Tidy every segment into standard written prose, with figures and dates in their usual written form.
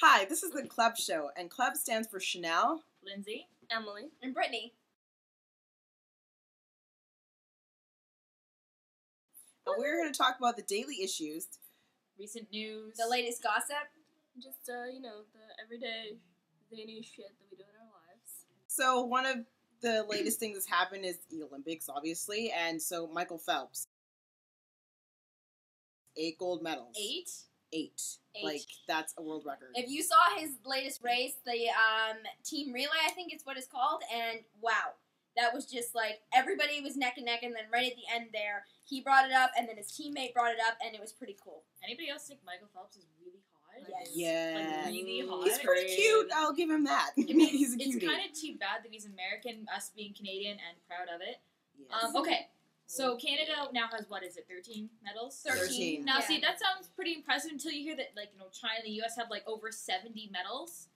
Hi, this is the Club Show, and Club stands for Chanel, Lindsay, Emily, and Brittany. And we're here to talk about the daily issues, recent news, The latest gossip. just, the everyday news shit that we do in our lives. So one of the latest things that's happened is the Olympics, obviously, and so Michael Phelps. 8 gold medals. 8? 8. 8. Like, that's a world record. If you saw his latest race, the team relay, I think it's what it's called, and wow. That was just like, everybody was neck and neck, and then right at the end there, he brought it up, and then his teammate brought it up, and it was pretty cool. Anybody else think Michael Phelps is really hot? Yes. Yeah. Like, really hot? He's pretty cute, I'll give him that. I mean, He's a it's cutie. kind of too bad that he's American, us being Canadian, and proud of it. Yes. Okay, so Canada now has, 13 medals? 13. Now, Yeah. see, that sounds pretty impressive until you hear that, China and the U.S. have, over 70 medals.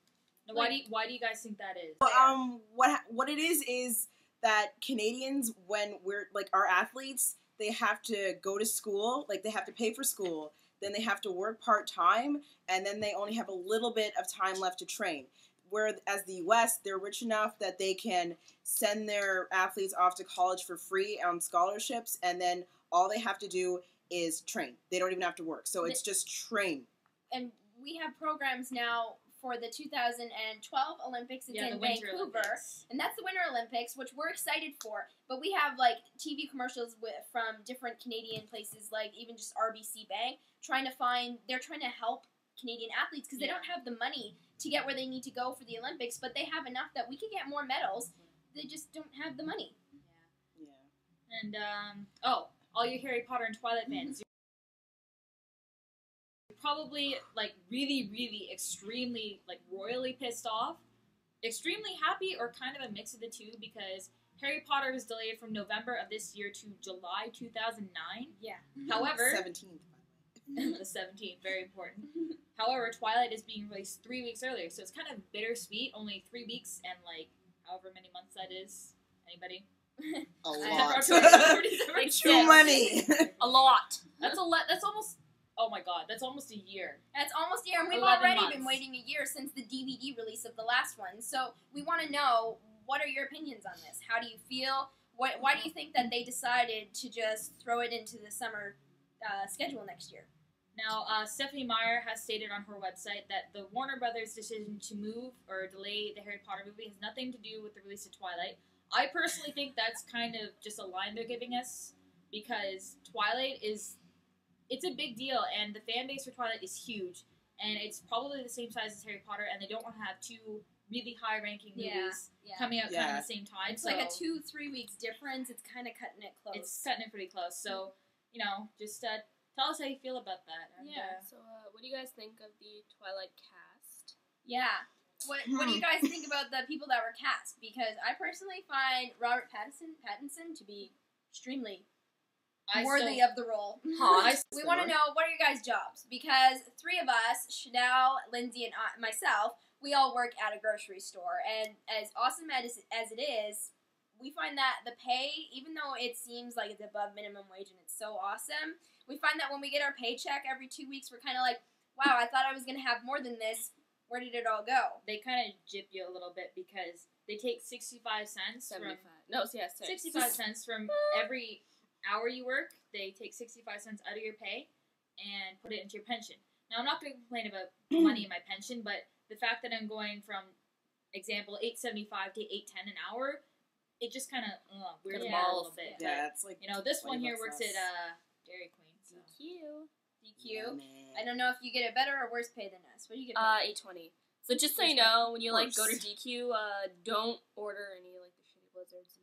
Now, why do you guys think that is? What it is that Canadians, when we're, our athletes, they have to go to school, they have to pay for school, then they have to work part-time, and then they only have a little bit of time left to train. Whereas the U.S., they're rich enough that they can send their athletes off to college for free on scholarships, and then all they have to do is train. They don't even have to work. So it's just train. And we have programs now for the 2012 Olympics. It's in the Winter Vancouver. Olympics. And that's the Winter Olympics, which we're excited for. But we have, TV commercials from different Canadian places, even just RBC Bank, they're trying to help Canadian athletes because they don't have the money to get where they need to go for the Olympics, but they have enough that we can get more medals. They just don't have the money. Yeah. And, all you Harry Potter and Twilight fans, you're probably, really, really, extremely, royally pissed off, extremely happy, or kind of a mix of the two, because Harry Potter was delayed from November of this year to July 2009. Yeah. However, 17th. the 17th, very important. However, Twilight is being released 3 weeks earlier, so it's kind of bittersweet. Only 3 weeks and however many months that is. Anybody? A lot. Too many. A lot. That's a lot. That's almost. Oh my god, that's almost a year. That's almost a year, and we've 11 already months. been waiting a year since the DVD release of the last one. So we want to know, what are your opinions on this? How do you feel? Why do you think that they decided to just throw it into the summer schedule next year? Now, Stephanie Meyer has stated on her website that the Warner Brothers' decision to move or delay the Harry Potter movie has nothing to do with the release of Twilight. I personally think that's kind of just a line they're giving us, because Twilight it's a big deal, and the fan base for Twilight is huge, and it's probably the same size as Harry Potter, and they don't want to have 2 really high-ranking movies coming out kind of the same time. It's like a 2-3 weeks difference. It's kind of cutting it close. It's cutting it pretty close. So, just tell us how you feel about that. And, So, what do you guys think of the Twilight cast? Yeah. What do you guys think about the people that were cast? Because I personally find Robert Pattinson to be extremely worthy of the role. We want to know, what are your guys' jobs? Because 3 of us, Chanel, Lindsay, and myself, we all work at a grocery store. And as awesome as it is, we find that the pay, even though it seems like it's above minimum wage and it's so awesome, we find that when we get our paycheck every 2 weeks, we're kind of like, wow, I thought I was going to have more than this. Where did it all go? They kind of jip you a little bit, because they take 65 cents 75. from 65 cents from every hour you work. They take 65 cents out of your pay and put it into your pension. Now, I'm not going to complain about money in my pension, but the fact that I'm going from, example, $8.75 to $8.10 an hour, it just kind of weirds me out a little bit. Yeah, it's like, this one here $20 works at Dairy Queen. So. DQ. I don't know if you get a better or worse pay than us. What do you get paid? $8.20. So just so you know, when you go to DQ, don't order any the shitty blizzards,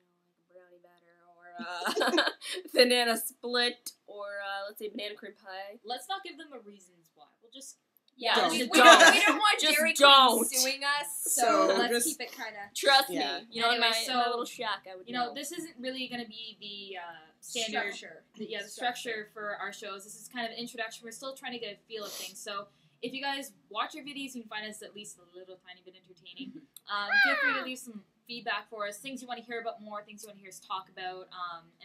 brownie batter or banana split or let's say banana cream pie. Let's not give them a reasons why. We'll just we don't. don't want Just Dairy don't. Queen suing us, So let's just keep it kind of. Trust me. Anyway, in my little shack, I would. This isn't really going to be the standard Structure. The structure for our shows. This is kind of an introduction. We're still trying to get a feel of things. So if you guys watch our videos, you can find us at least a little tiny bit entertaining. Feel free to leave some feedback for us, things you want to hear about more, things you want to hear us talk about,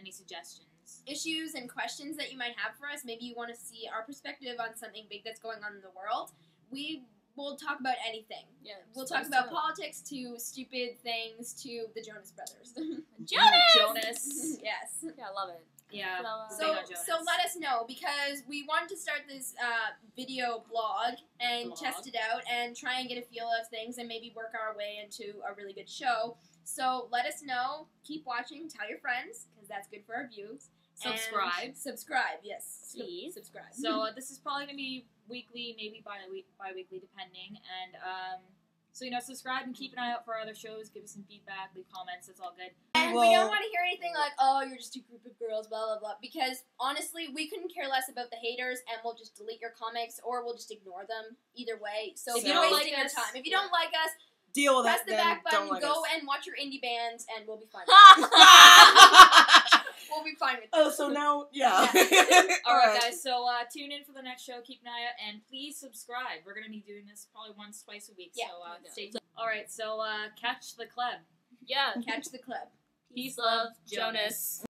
any suggestions. Issues and questions that you might have for us. Maybe you want to see our perspective on something big that's going on in the world. We we'll talk about anything. Yeah, we'll talk about politics to stupid things to the Jonas Brothers. Jonas. Yes. Yeah, I love it. Yeah. So let us know, because we wanted to start this video blog and test it out and try and get a feel of things and maybe work our way into a really good show. So let us know. Keep watching. Tell your friends, because that's good for our views. Subscribe, yes. Please. Subscribe. So this is probably going to be weekly, maybe bi-weekly, depending. And so, subscribe and keep an eye out for our other shows. Give us some feedback, leave comments. That's all good. And we don't want to hear anything like, oh, you're just a group of girls, blah, blah, blah. Because, honestly, we couldn't care less about the haters, and we'll just delete your comics, or we'll just ignore them. Either way. So if you're wasting your time. If you don't like us, deal with press it, the back button, go us. and watch your indie bands, and we'll be fine. We'll be fine with that. Oh, so now, yeah. Alright, guys, so tune in for the next show, keep an eye out, and please subscribe. We're going to be doing this probably once, twice a week, so stay tuned. Alright, so catch the club. Yeah. Catch the club. Peace, love, Jonas.